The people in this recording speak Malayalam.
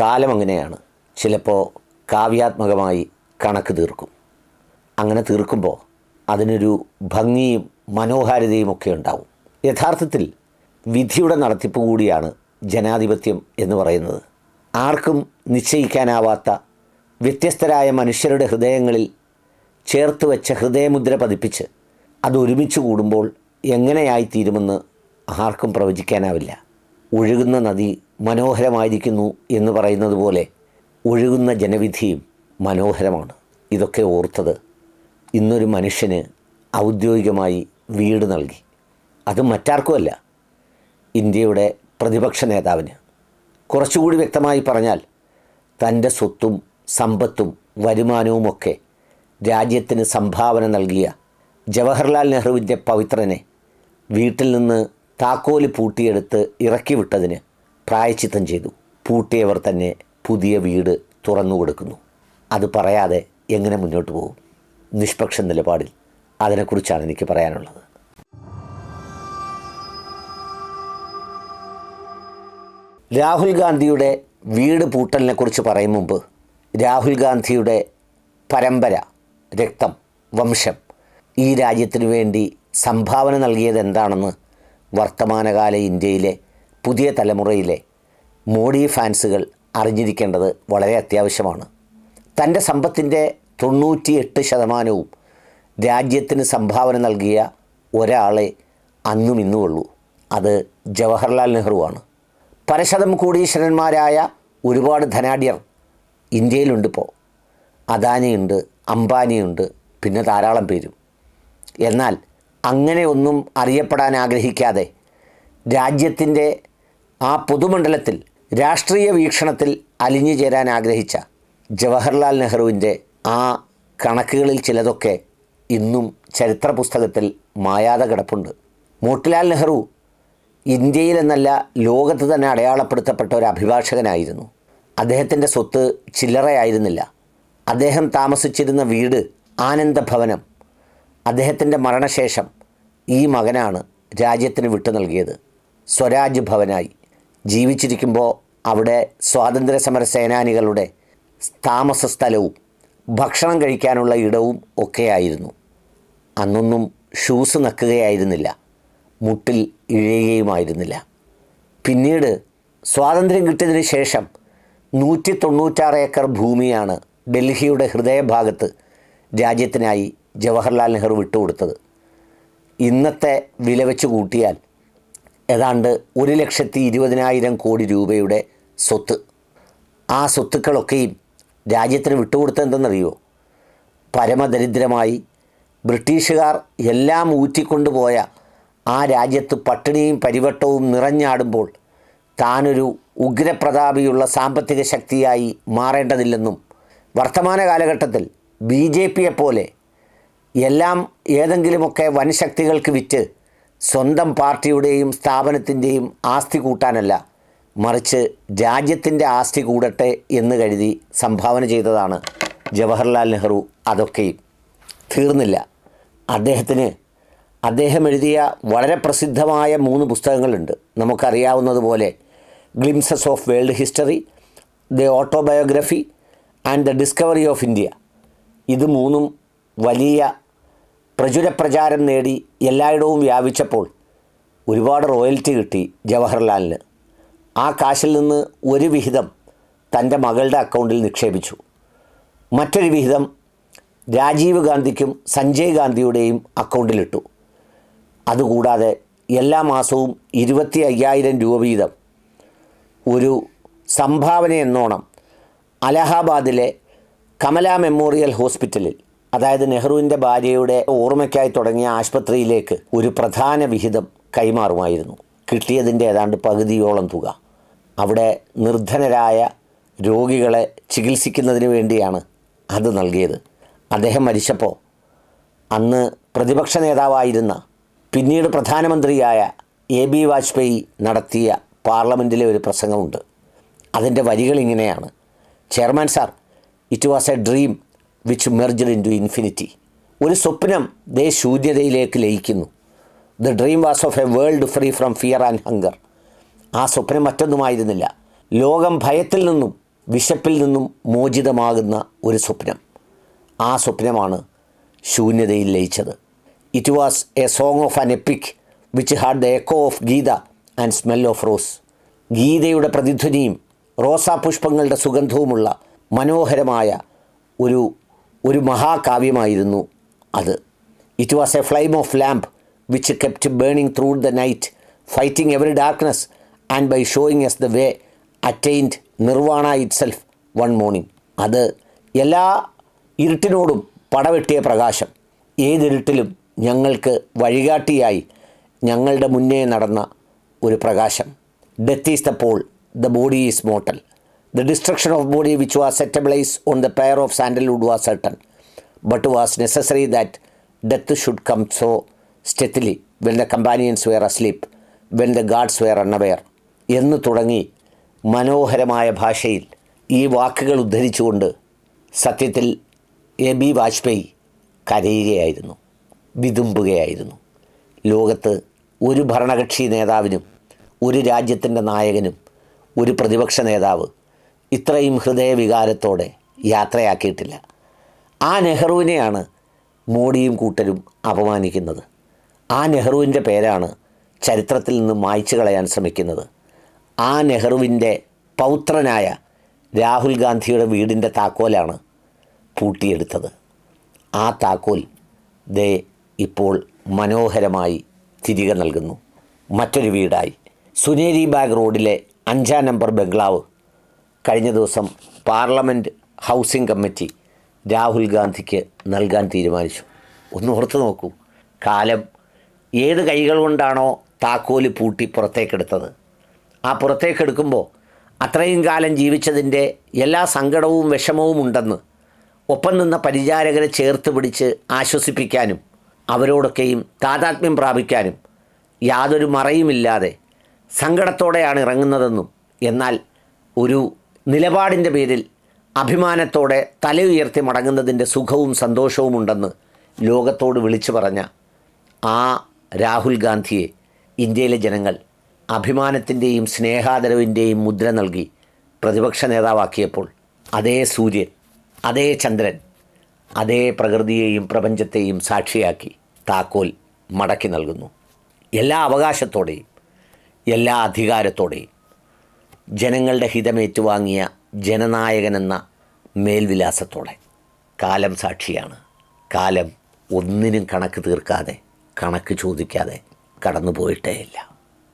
കാലം അങ്ങനെയാണ്. ചിലപ്പോൾ കാവ്യാത്മകമായി കണക്ക് തീർക്കും. അങ്ങനെ തീർക്കുമ്പോൾ അതിനൊരു ഭംഗിയും മനോഹാരിതയും ഒക്കെ ഉണ്ടാവും. യഥാർത്ഥത്തിൽ വിധിയുടെ നടത്തിപ്പ് കൂടിയാണ് ജനാധിപത്യം എന്ന് പറയുന്നത്. ആർക്കും നിശ്ചയിക്കാനാവാത്ത വ്യത്യസ്തരായ മനുഷ്യരുടെ ഹൃദയങ്ങളിൽ ചേർത്ത് വെച്ച ഹൃദയമുദ്ര പതിപ്പിച്ച് അത് ഒരുമിച്ച് കൂടുമ്പോൾ എങ്ങനെയായിത്തീരുമെന്ന് ആർക്കും പ്രവചിക്കാനാവില്ല. ഒഴുകുന്ന നദി മനോഹരമായിരിക്കുന്നു എന്ന് പറയുന്നത് പോലെ ഒഴുകുന്ന ജനവിധിയും മനോഹരമാണ്. ഇതൊക്കെ ഓർത്തത് ഇന്നൊരു മനുഷ്യന് ഔദ്യോഗികമായി വീട് നൽകി. അത് മറ്റാർക്കുമല്ല, ഇന്ത്യയുടെ പ്രതിപക്ഷ നേതാവിന്. കുറച്ചുകൂടി വ്യക്തമായി പറഞ്ഞാൽ തൻ്റെ സ്വത്തും സമ്പത്തും വരുമാനവുമൊക്കെ രാജ്യത്തിന് സംഭാവന നൽകിയ ജവഹർലാൽ നെഹ്റുവിൻ്റെ പവിത്രനെ വീട്ടിൽ നിന്ന് താക്കോല് പൂട്ടിയെടുത്ത് ഇറക്കി വിട്ടതിന് പ്രായശ്ചിത്തം ചെയ്തു. പൂട്ടിയവർ തന്നെ പുതിയ വീട് തുറന്നു കൊടുക്കുന്നു. അത് പറയാതെ എങ്ങനെ മുന്നോട്ട് പോകും? നിഷ്പക്ഷ നിലപാടിൽ അതിനെക്കുറിച്ചാണ് എനിക്ക് പറയാനുള്ളത്. രാഹുൽ ഗാന്ധിയുടെ വീട് പൂട്ടലിനെക്കുറിച്ച് പറയും മുമ്പ് രാഹുൽ ഗാന്ധിയുടെ പരമ്പര, രക്തം, വംശം ഈ രാജ്യത്തിനു വേണ്ടി സംഭാവന നൽകിയത് എന്താണെന്ന് വർത്തമാനകാല ഇന്ത്യയിലെ പുതിയ തലമുറയിലെ മോഡി ഫാൻസുകൾ അറിഞ്ഞിരിക്കേണ്ടത് വളരെ അത്യാവശ്യമാണ്. തൻ്റെ സമ്പത്തിൻ്റെ 98% രാജ്യത്തിന് സംഭാവന നൽകിയ ഒരാളെ അന്നും ഇന്നുമുള്ളൂ. അത് ജവഹർലാൽ നെഹ്റുവാണ്. പരശതം കോടീശ്വരന്മാരായ ഒരുപാട് ധനാഢ്യർ ഇന്ത്യയിലുണ്ട്. ഇപ്പോൾ അദാനിയുണ്ട്, അംബാനിയുണ്ട്, പിന്നെ ധാരാളം പേരും. എന്നാൽ അങ്ങനെ ഒന്നും അറിയപ്പെടാൻ ആഗ്രഹിക്കാതെ രാജ്യത്തിൻ്റെ ആ പൊതുമണ്ഡലത്തിൽ രാഷ്ട്രീയ വീക്ഷണത്തിൽ അലിഞ്ഞു ചേരാൻ ആഗ്രഹിച്ച ജവഹർലാൽ നെഹ്റുവിൻ്റെ ആ കണക്കുകളിൽ ചിലതൊക്കെ ഇന്നും ചരിത്ര പുസ്തകത്തിൽ മായാതെ കിടപ്പുണ്ട്. മോട്ടിലാൽ നെഹ്റു ഇന്ത്യയിലെന്നല്ല ലോകത്ത് തന്നെ അടയാളപ്പെടുത്തപ്പെട്ട ഒരു അഭിഭാഷകനായിരുന്നു. അദ്ദേഹത്തിൻ്റെ സ്വത്ത് ചില്ലറയായിരുന്നില്ല. അദ്ദേഹം താമസിച്ചിരുന്ന വീട് ആനന്ദഭവനം അദ്ദേഹത്തിൻ്റെ മരണശേഷം ഈ മകനാണ് രാജ്യത്തിന് വിട്ടു നൽകിയത്. സ്വരാജ് ഭവനായി. ജീവിച്ചിരിക്കുമ്പോൾ അവിടെ സ്വാതന്ത്ര്യസമര സേനാനികളുടെ താമസ സ്ഥലവും ഭക്ഷണം കഴിക്കാനുള്ള ഇടവും ഒക്കെയായിരുന്നു. അന്നൊന്നും ഷൂസ് നക്കുകയായിരുന്നില്ല, മുട്ടിൽ ഇഴയുകയുമായിരുന്നില്ല. പിന്നീട് സ്വാതന്ത്ര്യം കിട്ടിയതിന് ശേഷം 196 ഏക്കർ ഭൂമിയാണ് ഡൽഹിയുടെ ഹൃദയഭാഗത്ത് രാജ്യത്തിനായി ജവഹർലാൽ നെഹ്റു വിട്ടുകൊടുത്തത്. ഇന്നത്തെ വില വെച്ച് കൂട്ടിയാൽ ഏതാണ്ട് 1,20,000 കോടി രൂപയുടെ സ്വത്ത്. ആ സ്വത്തുക്കളൊക്കെയും രാജ്യത്തിന് വിട്ടുകൊടുത്തത് എന്തെന്നറിയോ? പരമദരിദ്രമായി ബ്രിട്ടീഷുകാർ എല്ലാം ഊറ്റിക്കൊണ്ടുപോയ ആ രാജ്യത്ത് പട്ടിണിയും പരിവട്ടവും നിറഞ്ഞാടുമ്പോൾ താനൊരു ഉഗ്രപ്രതാപിയുള്ള സാമ്പത്തിക ശക്തിയായി മാറേണ്ടതില്ലെന്നും വർത്തമാന കാലഘട്ടത്തിൽ BJPയെപ്പോലെ എല്ലാം ഏതെങ്കിലുമൊക്കെ വൻശക്തികൾക്ക് വിറ്റ് സ്വന്തം പാർട്ടിയുടെയും സ്ഥാപനത്തിൻ്റെയും ആസ്തി കൂട്ടാനല്ല, മറിച്ച് രാജ്യത്തിൻ്റെ ആസ്തി കൂടട്ടെ എന്ന് കരുതി സംഭാവന ചെയ്തതാണ് ജവഹർലാൽ നെഹ്റു. അതൊക്കെയും തീർന്നില്ല. അദ്ദേഹം എഴുതിയ വളരെ പ്രസിദ്ധമായ 3 പുസ്തകങ്ങളുണ്ട്. നമുക്കറിയാവുന്നതുപോലെ glimpses of world history, the autobiography and the discovery of India. ഇത് 3ഉം വലിയ പ്രചുരപ്രചാരം നേടി എല്ലായിടവും വ്യാപിച്ചപ്പോൾ ഒരുപാട് റോയൽറ്റി കിട്ടി ജവഹർലാലിന്. ആ കാശിൽ നിന്ന് ഒരു വിഹിതം തൻ്റെ മകളുടെ അക്കൗണ്ടിൽ നിക്ഷേപിച്ചു. മറ്റൊരു വിഹിതം രാജീവ് ഗാന്ധിക്കും സഞ്ജയ് ഗാന്ധിയുടെയും അക്കൗണ്ടിലിട്ടു. അതുകൂടാതെ എല്ലാ മാസവും 25,000 രൂപ വീതം ഒരു സംഭാവന എന്നോണം അലഹാബാദിലെ കമല മെമ്മോറിയൽ ഹോസ്പിറ്റലിൽ, അതായത് നെഹ്റുവിൻ്റെ ഭാര്യയുടെ ഓർമ്മയ്ക്കായി തുടങ്ങിയ ആശുപത്രിയിലേക്ക് ഒരു പ്രധാന വിഹിതം കൈമാറുമായിരുന്നു. കിട്ടിയതിൻ്റെ ഏതാണ്ട് പകുതിയോളം തുക അവിടെ നിർധനരായ രോഗികളെ ചികിത്സിക്കുന്നതിന് വേണ്ടിയാണ് അത് നൽകിയത്. അദ്ദേഹം മരിച്ചപ്പോൾ അന്ന് പ്രതിപക്ഷ നേതാവായിരുന്ന പിന്നീട് പ്രധാനമന്ത്രിയായ AB വാജ്പേയി നടത്തിയ പാർലമെൻറ്റിലെ ഒരു പ്രസംഗമുണ്ട്. അതിൻ്റെ വരികൾ ഇങ്ങനെയാണ്: chairman sir, it was a dream which merged into infinity. ഒരു സ്വപ്നം ദേ ശൂന്യതയിലേക്ക് ലയിക്കുന്നു. The dream was of a world free from fear and hunger. ആ സ്വപ്നം മറ്റൊന്നുമായിരുന്നില്ല, ലോകം ഭയത്തിൽ നിന്നും വിശപ്പിൽ നിന്നും മോചിതമാകുന്ന ഒരു സ്വപ്നം. ആ സ്വപ്നമാണ് ശൂന്യതയിൽ ലയിച്ചത്. It was a song of an epic which had the echo of Gita and smell of rose. ഗീതയുടെ പ്രതിധ്വനിയും റോസാപുഷ്പങ്ങളുടെ സുഗന്ധവുമുള്ള മനോഹരമായ ഒരു മഹാകാവ്യമായിരുന്നു അത്. It was a flame of lamp which kept burning through the night, fighting every darkness and by showing us the way attained nirvana itself one morning. അത് എല്ലാ ഇരുട്ടിനോടും പടവെട്ടിയ പ്രകാശം. ഏതിരുട്ടിലും ഞങ്ങൾക്ക് വഴികാട്ടിയായി ഞങ്ങളുടെ മുന്നേ നടന്ന ഒരു പ്രകാശം. Death is the pall, the body is mortal. The destruction of body which was set ablaze on the pyre of sandalwood was certain, but was necessary that death should come so stealthily when the companions were asleep, when the guards were unaware എന്ന് തുടങ്ങി മനോഹരമായ ഭാഷയിൽ ഈ വാക്കുകൾ ഉദ്ധരിച്ചുകൊണ്ട് സത്യത്തിൽ എ.ബി. വാജ്പേയി കരയുകയായിരുന്നു, വിതുമ്പുകയായിരുന്നു. ലോകത്ത് ഒരു ഭരണകക്ഷി നേതാവിനും, ഒരു രാജ്യത്തിൻ്റെ നായകനും, ഒരു പ്രതിപക്ഷ നേതാവ് ഇത്രയും ഹൃദയവികാരത്തോടെ യാത്രയാക്കിയിട്ടില്ല. ആ നെഹ്റുവിനെയാണ് മോഡിയും കൂട്ടരും അപമാനിക്കുന്നത്. ആ നെഹ്റുവിൻ്റെ പേരാണ് ചരിത്രത്തിൽ നിന്ന് മായ്ച്ചു കളയാൻ ശ്രമിക്കുന്നത്. ആ നെഹ്റുവിൻ്റെ പൗത്രനായ രാഹുൽ ഗാന്ധിയുടെ വീടിൻ്റെ താക്കോലാണ് പൂട്ടിയെടുത്തത്. ആ താക്കോൽ ദേ ഇപ്പോൾ മനോഹരമായി തിരികെ നൽകുന്നു മറ്റൊരു വീടായി. സുനേരി ബാഗ് റോഡിലെ 5-ാം നമ്പർ ബംഗ്ലാവ് കഴിഞ്ഞ ദിവസം പാർലമെൻറ്റ് ഹൗസിംഗ് കമ്മിറ്റി രാഹുൽ ഗാന്ധിക്ക് നൽകാൻ തീരുമാനിച്ചു. ഒന്ന് ഓർത്ത് നോക്കൂ, കാലം ഏത് കൈകൾ കൊണ്ടാണോ താക്കോല് പൂട്ടി പുറത്തേക്കെടുത്തത്, ആ പുറത്തേക്കെടുക്കുമ്പോൾ അത്രയും കാലം ജീവിച്ചതിൻ്റെ എല്ലാ സങ്കടവും വിഷമവും ഉണ്ടെന്ന് ഒപ്പം നിന്ന പരിചാരകരെ ചേർത്ത് പിടിച്ച് ആശ്വസിപ്പിക്കാനും അവരോടൊക്കെയും താതാത്മ്യം പ്രാപിക്കാനും യാതൊരു മറയുമില്ലാതെ സങ്കടത്തോടെയാണ് ഇറങ്ങുന്നതെന്നും എന്നാൽ ഒരു നിലപാടിൻ്റെ പേരിൽ അഭിമാനത്തോടെ തല ഉയർത്തി മടങ്ങുന്നതിൻ്റെ സുഖവും സന്തോഷവും ഉണ്ടെന്ന് ലോകത്തോട് വിളിച്ചു പറഞ്ഞ ആ രാഹുൽ ഗാന്ധിയെ ഇന്ത്യയിലെ ജനങ്ങൾ അഭിമാനത്തിൻ്റെയും സ്നേഹാദരവിൻ്റെയും മുദ്ര നൽകി പ്രതിപക്ഷ നേതാവാക്കിയപ്പോൾ അതേ സൂര്യൻ, അതേ ചന്ദ്രൻ, അതേ പ്രകൃതിയെയും പ്രപഞ്ചത്തെയും സാക്ഷിയാക്കി താക്കോൽ മടക്കി നൽകുന്നു. എല്ലാ അവകാശത്തോടെയും എല്ലാ അധികാരത്തോടെയും ജനങ്ങളുടെ ഹിതമേറ്റുവാങ്ങിയ ജനനായകനെന്ന മേൽവിലാസത്തോടെ. കാലം സാക്ഷിയാണ്. കാലം ഒന്നിനും കണക്ക് തീർക്കാതെ, കണക്ക് ചോദിക്കാതെ കടന്നു പോയിട്ടേയില്ല.